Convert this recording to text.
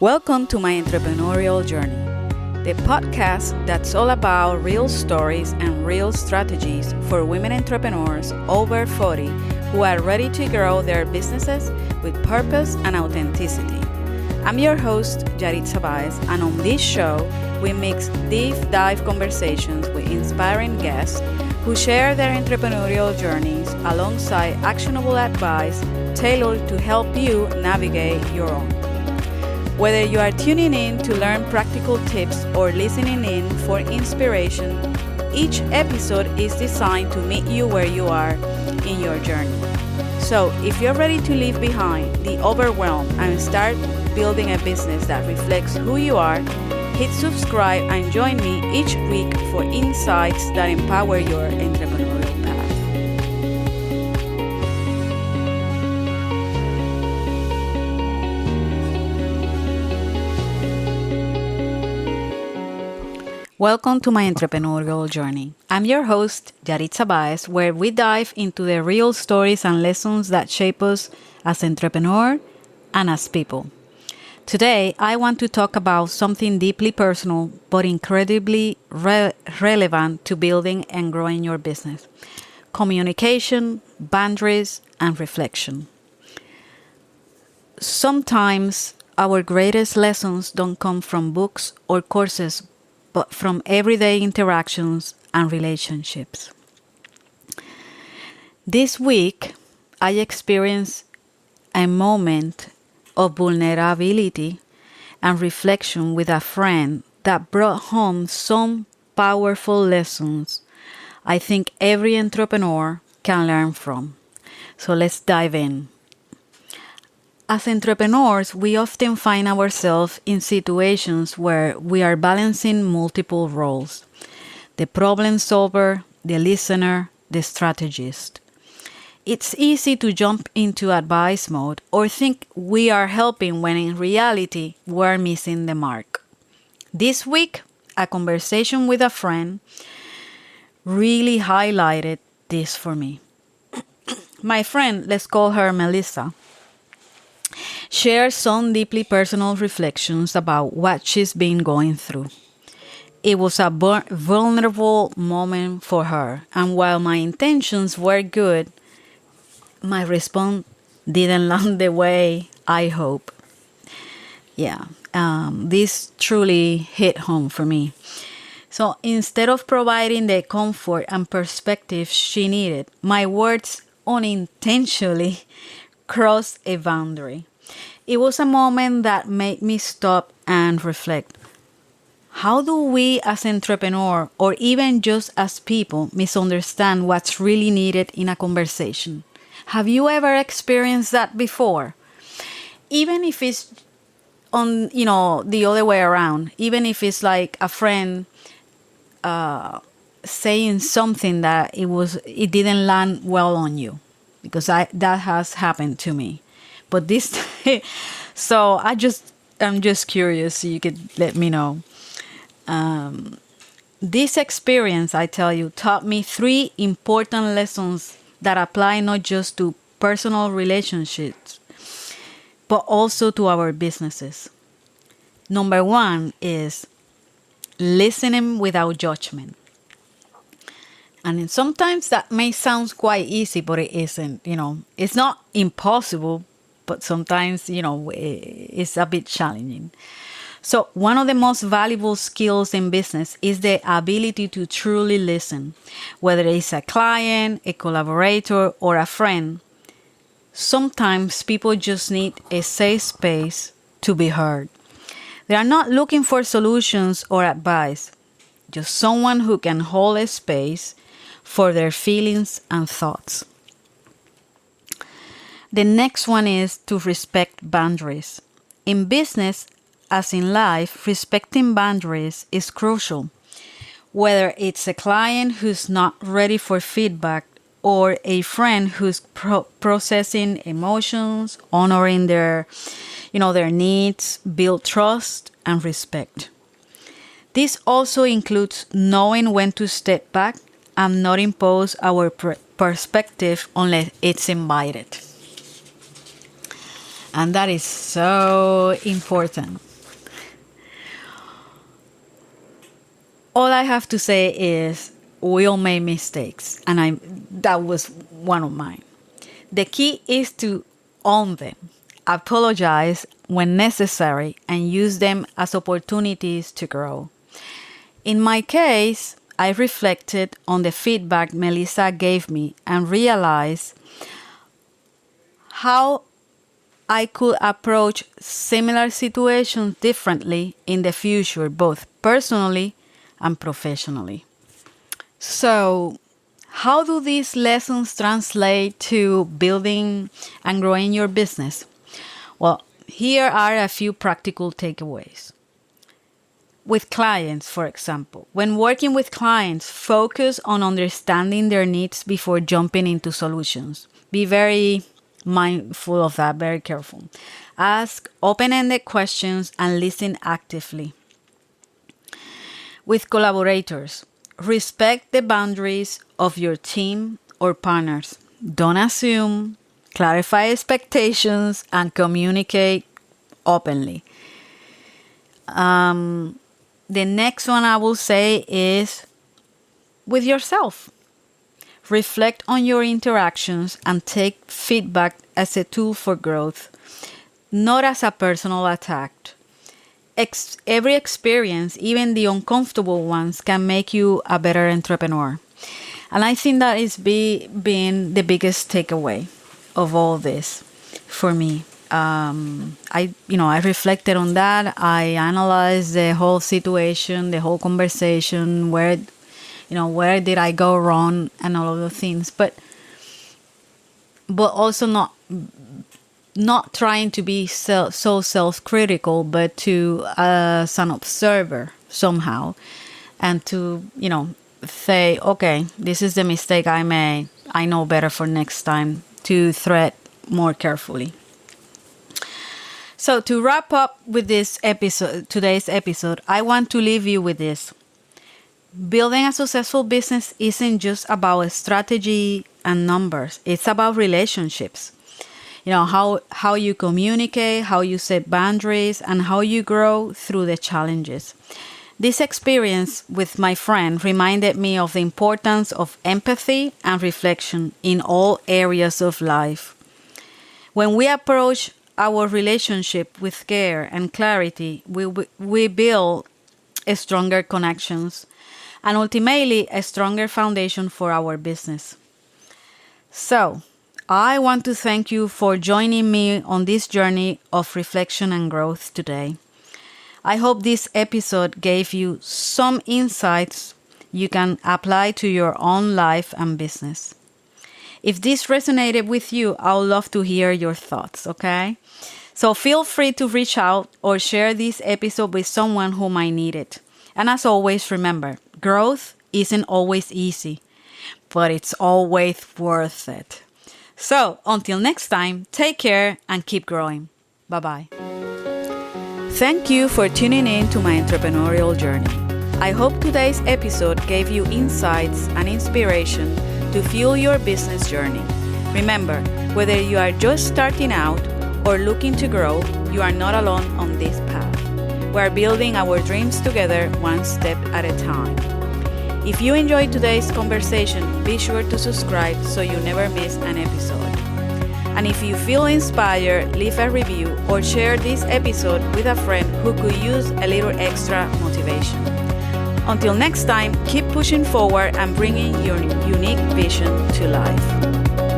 Welcome to my entrepreneurial journey, the podcast that's all about real stories and real strategies for women entrepreneurs over 40 who are ready to grow their businesses with purpose and authenticity. I'm your host, Yaritza Baez, and on this show, we mix deep dive conversations with inspiring guests who share their entrepreneurial journeys alongside actionable advice tailored to help you navigate your own. Whether you are tuning in to learn practical tips or listening in for inspiration, each episode is designed to meet you where you are in your journey. So, if you're ready to leave behind the overwhelm and start building a business that reflects who you are, hit subscribe and join me each week for insights that empower your entrepreneurial path. Welcome to my entrepreneurial journey. I'm your host, Yaritza Baez, where we dive into the real stories and lessons that shape us as entrepreneurs and as people. Today, I want to talk about something deeply personal but incredibly relevant to building and growing your business: communication, boundaries, and reflection. Sometimes our greatest lessons don't come from books or courses, but from everyday interactions and relationships. This week, I experienced a moment of vulnerability and reflection with a friend that brought home some powerful lessons I think every entrepreneur can learn from. So let's dive in. As entrepreneurs, we often find ourselves in situations where we are balancing multiple roles: the problem solver, the listener, the strategist. It's easy to jump into advice mode or think we are helping when in reality we're missing the mark. This week, a conversation with a friend really highlighted this for me. My friend, let's call her Melissa, shared some deeply personal reflections about what she's been going through. It was a vulnerable moment for her, and while my intentions were good, my response didn't land the way I hope. This truly hit home for me. So instead of providing the comfort and perspective she needed, my words unintentionally crossed a boundary. It was a moment that made me stop and reflect. How do we as entrepreneurs, or even just as people, misunderstand what's really needed in a conversation? Have you ever experienced that before? Even if it's on, the other way around, even if it's like a friend saying something that it didn't land well on you, because that has happened to me. But this, so I'm just curious. So you could let me know. This experience, I tell you, taught me 3 important lessons that apply not just to personal relationships, but also to our businesses. Number 1 is listening without judgment. And sometimes that may sound quite easy, but it isn't. It's not impossible, but sometimes, it's a bit challenging. So one of the most valuable skills in business is the ability to truly listen. Whether it's a client, a collaborator, or a friend, sometimes people just need a safe space to be heard. They are not looking for solutions or advice, just someone who can hold a space for their feelings and thoughts. The next one is to respect boundaries. In business, as in life, respecting boundaries is crucial. Whether it's a client who's not ready for feedback or a friend who's processing emotions, honoring their needs, build trust and respect. This also includes knowing when to step back and not impose our perspective unless it's invited. And that is so important. All I have to say is we all make mistakes, and that was one of mine. The key is to own them, apologize when necessary, and use them as opportunities to grow. In my case, I reflected on the feedback Melissa gave me and realized how I could approach similar situations differently in the future, both personally and professionally. So, how do these lessons translate to building and growing your business? Well, here are a few practical takeaways. With clients, for example, when working with clients, focus on understanding their needs before jumping into solutions. Be very mindful of that, very careful. Ask open-ended questions and listen actively. With collaborators, respect the boundaries of your team or partners. Don't assume, clarify expectations, and communicate openly. The next one I will say is with yourself. Reflect on your interactions and take feedback as a tool for growth, not as a personal attack. Every experience, even the uncomfortable ones, can make you a better entrepreneur. And I think that is being the biggest takeaway of all this for me. I reflected on that. I analyzed the whole situation, the whole conversation, where did I go wrong, and all of the things. But also not trying to be so self-critical, but to as an observer somehow, and to say, okay, this is the mistake I made. I know better for next time to tread more carefully. So to wrap up with today's episode, I want to leave you with this. Building a successful business isn't just about strategy and numbers. It's about relationships. How you communicate, how you set boundaries, and how you grow through the challenges. This experience with my friend reminded me of the importance of empathy and reflection in all areas of life. When we approach our relationship with care and clarity, we build stronger connections and ultimately a stronger foundation for our business. So, I want to thank you for joining me on this journey of reflection and growth today. I hope this episode gave you some insights you can apply to your own life and business. If this resonated with you, I would love to hear your thoughts, okay? So feel free to reach out or share this episode with someone who might need it. And as always, remember, growth isn't always easy, but it's always worth it. So until next time, take care and keep growing. Bye-bye. Thank you for tuning in to my entrepreneurial journey. I hope today's episode gave you insights and inspiration to fuel your business journey. Remember, whether you are just starting out or looking to grow, you are not alone on this path. We are building our dreams together, one step at a time. If you enjoyed today's conversation, be sure to subscribe so you never miss an episode. And if you feel inspired, leave a review or share this episode with a friend who could use a little extra motivation. Until next time, keep pushing forward and bringing your unique vision to life.